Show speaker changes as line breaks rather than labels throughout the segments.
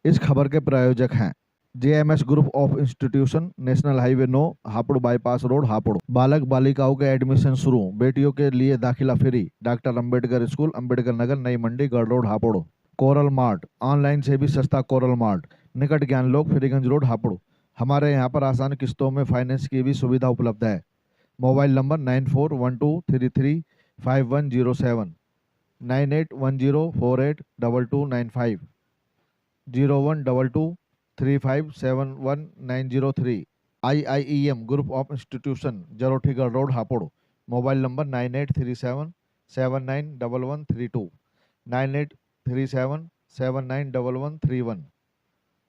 इस खबर के प्रायोजक हैं JMS group of institution, national highway 9, Hapur bypass road, Hapur. बालक बालिकाओं के एडमिशन शुरू, बेटियों के लिए दाखिला free. Doctor Ambedkar school, Ambedkar Nagar, Nai Mandi, Garh road, Hapur. Coral mart, online से भी सस्ता कोरल मार्ट, निकट ज्ञानलोक, फ्रीगंज रोड, हापुड़। हमारे यहाँ पर आसान किस्तों में फाइनेंस की भी सुविधा उपलब्ध है। Mobile number 9412335107, 9810482295, 0122357190 IIEM group of institution, Jarothigarh road, Hapur. Mobile number 9837791132, 9837791131,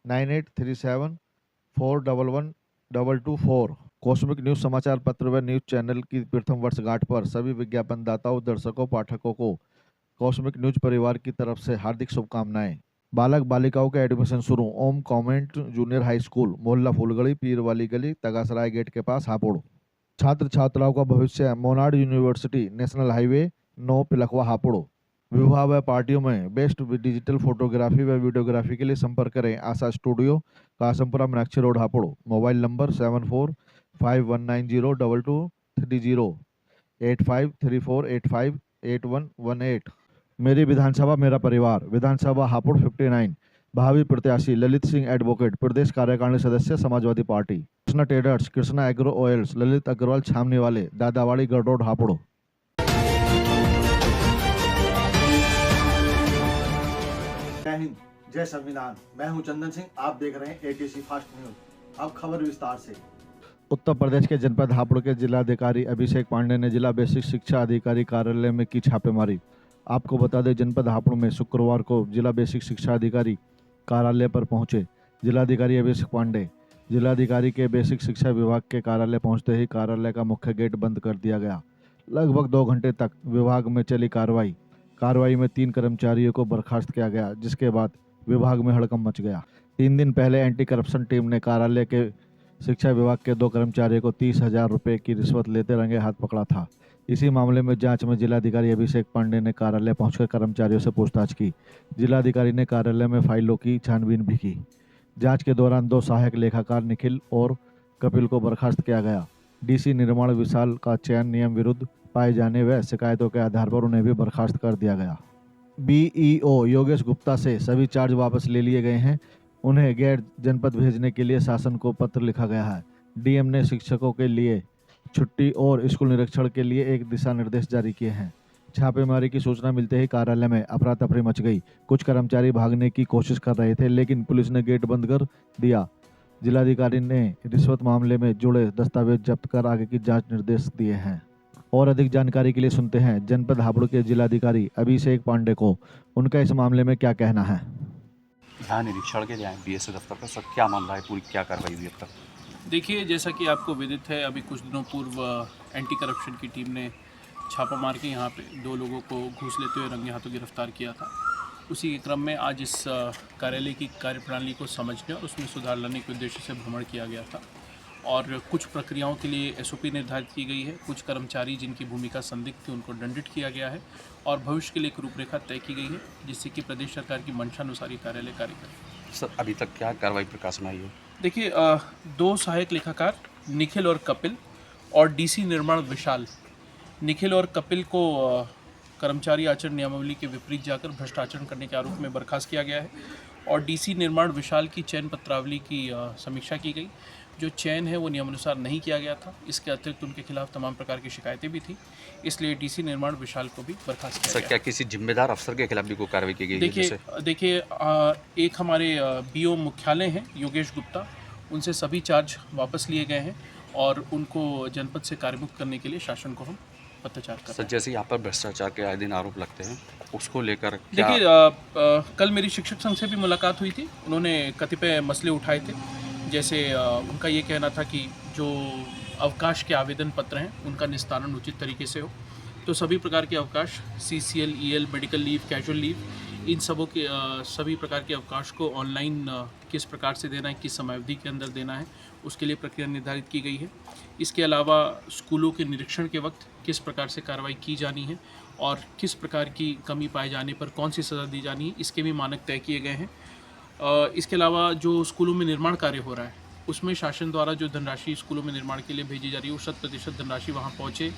9837411224। Cosmic news समाचार पत्र व न्यूज चैनल की प्रथम वर्षगांठ पर सभी विज्ञापनदाताओं, दर्शकों, पाठकों को कॉस्मिक न्यूज परिवार की तरफ से हार्दिक शुभकामनाएं। बालक बालिकाओं के एडमिशन शुरू, ओम कॉन्वेंट जूनियर हाई स्कूल, मोहल्ला फूलगढ़ी, पीर वाली गली, तगासराय गेट के पास, हापुड़। छात्र छात्राओं का भविष्य, Monard university, national highway 9, Pilkhuwa, Hapur. विवाह व पार्टियों में बेस्ट डिजिटल फोटोग्राफी व वीडियोग्राफी के लिए संपर्क करें Asha studio, Kasampura, Meenakshi road, Hapur. Mobile number 7451902230, 8534858118। मेरी विधानसभा मेरा परिवार, विधानसभा हापुड़ 59। भावी प्रत्याशी ललित सिंह एडवोकेट, प्रदेश कार्यकारिणी सदस्य, Samajwadi Party. Krishna traders, Krishna agro oils, Lalit Agarwal Chhawni वाले, दादावाड़ी, गढ़ रोड, हापुड़।
जय हिंद, जय संविधान। मैं हूं चंदन सिंह, आप देख रहे हैं एटीसी फास्ट न्यूज। अब खबर विस्तार से।
उत्तर प्रदेश के जनपद हापुड़ के जिलाधिकारी अभिषेक पांडे ने जिला बेसिक शिक्षा अधिकारी कार्यालय में की छापेमारी। आपको बता दें, जनपद हापुड़ में शुक्रवार को जिला बेसिक शिक्षा अधिकारी कार्यालय पर पहुंचे जिलाधिकारी अभिषेक पांडे। जिलाधिकारी के बेसिक शिक्षा विभाग के कार्यालय पहुंचते ही कार्यालय का मुख्य गेट बंद कर दिया गया। लगभग 2 घंटे तक विभाग में चली कार्रवाई में 3 कर्मचारियों को बर्खास्त किया गया, जिसके बाद विभाग में हड़कंप मच गया। 3 दिन पहले एंटी करप्शन टीम ने कार्यालय के शिक्षा विभाग के 2 कर्मचारियों को 30,000 रुपये की रिश्वत लेते रंगे हाथ पकड़ा था। इसी मामले में जांच में जिलाधिकारी अभिषेक पांडे ने कार्यालय पहुंचकर कर्मचारियों से पूछताछ की। जिलाधिकारी ने कार्यालय में फाइलों की छानबीन भी की। जांच के दौरान 2 सहायक लेखाकार निखिल और कपिल को बर्खास्त किया गया। डीसी निर्माण विशाल का चयन नियम विरुद्ध पाए जाने व शिकायतों के आधार पर उन्हें भी बर्खास्त कर दिया गया। बीईओ योगेश गुप्ता से सभी चार्ज वापस ले लिए गए हैं। उन्हें गैर जनपद भेजने के लिए शासन को पत्र लिखा गया है। डीएम ने शिक्षकों के लिए छुट्टी और स्कूल निरीक्षण के लिए एक दिशा निर्देश जारी किए हैं। छापेमारी की सूचना मिलते ही कार्यालय में अफरा तफरी मच गई। कुछ कर्मचारी भागने की कोशिश कर रहे थे, लेकिन पुलिस ने गेट बंद कर दिया। जिलाधिकारी ने रिश्वत मामले में जुड़े दस्तावेज जब्त कर आगे की जांच निर्देश दिए हैं। और अधिक जानकारी के लिए सुनते हैं जनपद हापुड़ के जिलाधिकारी अभिषेक पांडे को, उनका इस मामले में क्या कहना है।
यहाँ निरीक्षण के लिए आए बीएसओ दफ्तर पर, सर क्या मामला है, पूरी क्या कार्रवाई हुई अब तक?
देखिए, जैसा कि आपको विदित है, अभी कुछ दिनों पूर्व एंटी करप्शन की टीम ने छापा मार के यहाँ पे 2 लोगों को घूस लेते हुए रंगे हाथों गिरफ्तार किया था। उसी के क्रम में आज इस कार्यालय की कार्यप्रणाली को समझने और उसमें सुधार लाने के उद्देश्य से भ्रमण किया गया था और कुछ प्रक्रियाओं के लिए एसओपी निर्धारित की गई है। कुछ कर्मचारी जिनकी भूमिका संदिग्ध थी उनको दंडित किया गया है और भविष्य के लिए एक रूपरेखा तय की गई है, जिससे कि प्रदेश सरकार की मंशानुसार ये कार्यालय कार्य करे।
सर अभी तक क्या कार्रवाई प्रकाश में आई है?
देखिए, 2 सहायक लेखाकार निखिल और कपिल और डीसी निर्माण विशाल, निखिल और कपिल को कर्मचारी आचरण नियमावली के विपरीत जाकर भ्रष्ट आचरण करने के आरोप में बर्खास्त किया गया है और डीसी निर्माण विशाल की चयन पत्रावली की समीक्षा की गई। जो चयन है वो नियमानुसार नहीं किया गया था। इसके अतिरिक्त उनके खिलाफ तमाम प्रकार की शिकायतें भी थी, इसलिए डीसी निर्माण विशाल को भी बर्खास्त किया
सर
गया।
क्या किसी जिम्मेदार अफसर के खिलाफ भी कोई कार्रवाई की गई है?
देखिए, एक हमारे बीओ मुख्यालय हैं योगेश गुप्ता, उनसे सभी चार्ज वापस लिए गए हैं और उनको जनपद से कार्यमुक्त करने के लिए शासन को हम पत्राचार कर रहे हैं।
सर जैसे यहाँ पर भ्रष्टाचार के आए दिन आरोप लगते हैं, उसको लेकर
देखिए, कल मेरी शिक्षक संघ से भी मुलाकात हुई थी। उन्होंने कतिपय मसले उठाए थे, जैसे उनका ये कहना था कि जो अवकाश के आवेदन पत्र हैं उनका निस्तारण उचित तरीके से हो। तो सभी प्रकार के अवकाश, CCL, EL, medical leave, casual leave, इन सबों के सभी प्रकार के अवकाश को ऑनलाइन किस प्रकार से देना है, किस समयावधि के अंदर देना है, उसके लिए प्रक्रिया निर्धारित की गई है। इसके अलावा स्कूलों के निरीक्षण के वक्त किस प्रकार से कार्रवाई की जानी है और किस प्रकार की कमी पाए जाने पर कौन सी सज़ा दी जानी है, इसके भी मानक तय किए गए हैं। इसके अलावा जो स्कूलों में निर्माण कार्य हो रहा है उसमें शासन द्वारा जो धनराशि स्कूलों में निर्माण के लिए भेजी जा रही है वो 100% धनराशि वहाँ पहुँचे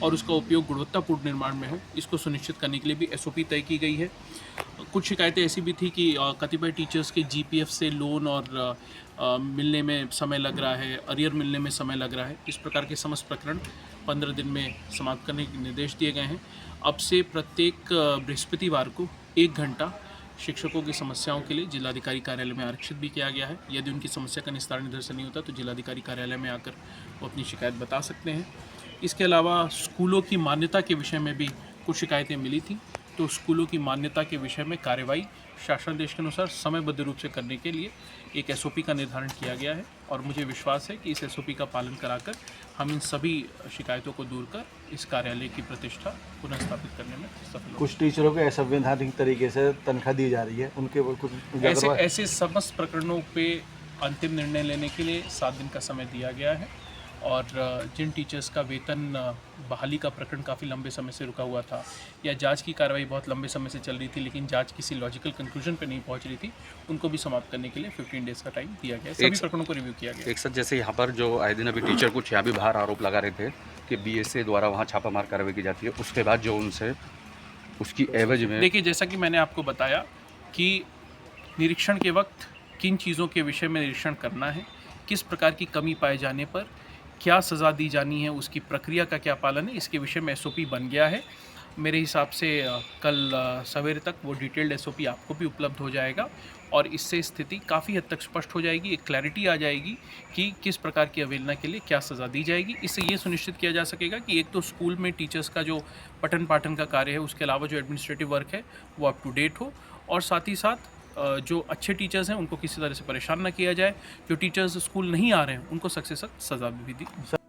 और उसका उपयोग गुणवत्तापूर्ण निर्माण में हो, इसको सुनिश्चित करने के लिए भी SOP तय की गई है। कुछ शिकायतें ऐसी भी थी कि कतिपय टीचर्स के GPF से लोन और मिलने में समय लग रहा है, अरियर मिलने में समय लग रहा है। इस प्रकार के समस्त प्रकरण 15 दिन में समाप्त करने के निर्देश दिए गए हैं। अब से प्रत्येक बृहस्पतिवार को 1 घंटा शिक्षकों की समस्याओं के लिए जिलाधिकारी कार्यालय में आरक्षित भी किया गया है। यदि उनकी समस्या का निस्तारण इधर से नहीं होता तो जिलाधिकारी कार्यालय में आकर वो अपनी शिकायत बता सकते हैं। इसके अलावा स्कूलों की मान्यता के विषय में भी कुछ शिकायतें मिली थी, तो स्कूलों की मान्यता के विषय में कार्रवाई शासनादेश के अनुसार समयबद्ध रूप से करने के लिए एक SOP का निर्धारण किया गया है और मुझे विश्वास है कि इस SOP का पालन कराकर हम इन सभी शिकायतों को दूर कर इस कार्यालय की प्रतिष्ठा पुनः स्थापित करने में सफल होंगे।
कुछ टीचरों को असंवैधानिक तरीके से तनख्वाह दी जा रही है, उनके ऊपर कुछ
ऐसे समस्त प्रकरणों पे अंतिम निर्णय लेने के लिए 7 दिन का समय दिया गया है और जिन टीचर्स का वेतन बहाली का प्रकरण काफ़ी लंबे समय से रुका हुआ था या जांच की कार्रवाई बहुत लंबे समय से चल रही थी लेकिन जांच किसी लॉजिकल कंक्लूजन पे नहीं पहुंच रही थी, उनको भी समाप्त करने के लिए 15 डेज़ का टाइम दिया गया। सभी प्रकरणों को रिव्यू किया गया।
एक सर, जैसे यहाँ पर जो आए दिन अभी टीचर कुछ यहाँ भी बाहर आरोप लगा रहे थे कि BSA द्वारा वहाँ छापामार कार्रवाई की जाती है, उसके बाद जो उनसे उसकी एवज में
देखिए, जैसा कि मैंने आपको बताया कि निरीक्षण के वक्त किन चीज़ों के विषय में निरीक्षण करना है, किस प्रकार की कमी पाए जाने पर क्या सज़ा दी जानी है, उसकी प्रक्रिया का क्या पालन है, इसके विषय में SOP बन गया है। मेरे हिसाब से कल सवेरे तक वो डिटेल्ड SOP आपको भी उपलब्ध हो जाएगा और इससे स्थिति काफ़ी हद तक स्पष्ट हो जाएगी, एक क्लैरिटी आ जाएगी कि किस प्रकार की अवहेलना के लिए क्या सज़ा दी जाएगी। इससे ये सुनिश्चित किया जा सकेगा कि एक तो स्कूल में टीचर्स का जो पठन पाठन का कार्य है उसके अलावा जो एडमिनिस्ट्रेटिव वर्क है वो अप टू डेट हो और साथ ही साथ जो अच्छे टीचर्स हैं उनको किसी तरह से परेशान ना किया जाए, जो टीचर्स स्कूल नहीं आ रहे हैं उनको सख्त से सख्त सज़ा भी दी।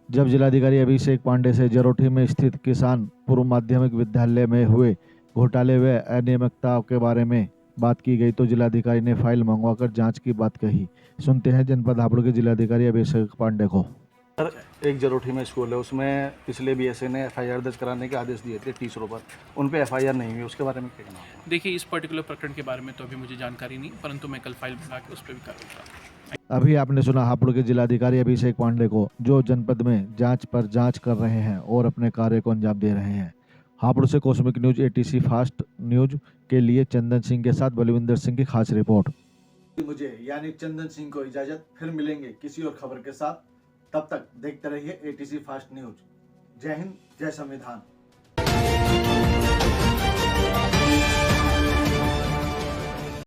जब जिलाधिकारी अभिषेक पांडे से जरोठी में स्थित किसान पूर्व माध्यमिक विद्यालय में हुए घोटाले व अनियमितताओं के बारे में बात की गई तो जिलाधिकारी ने फाइल मंगवाकर जांच की बात कही। सुनते हैं जनपद हापुड़ के जिलाधिकारी अभिषेक पांडे को।
सर, एक जरोठी में स्कूल है, उसमें पिछले BSA ने FIR दर्ज कराने के आदेश दिए थे टीचरों पर, उन पे FIR नहीं हुई, उसके बारे में क्या कहना है?
देखिए, इस पर्टिकुलर प्रकरण के बारे में तो अभी मुझे जानकारी नहीं, परंतु मैं कल फाइल बना के उस पर भी कार्रवाई करूँगा।
अभी आपने सुना हापुड़ के जिलाधिकारी अभिषेक पांडे को, जो जनपद में जांच पर जांच कर रहे हैं और अपने कार्य को अंजाम दे रहे हैं। हापुड़ से cosmic news ATC fast news के लिए चंदन सिंह के साथ बलविंदर सिंह की खास रिपोर्ट।
मुझे यानी चंदन सिंह को इजाजत, फिर मिलेंगे किसी और खबर के साथ। तब तक देखते रहिए ATC फास्ट न्यूज। जय हिंद, जय संविधान।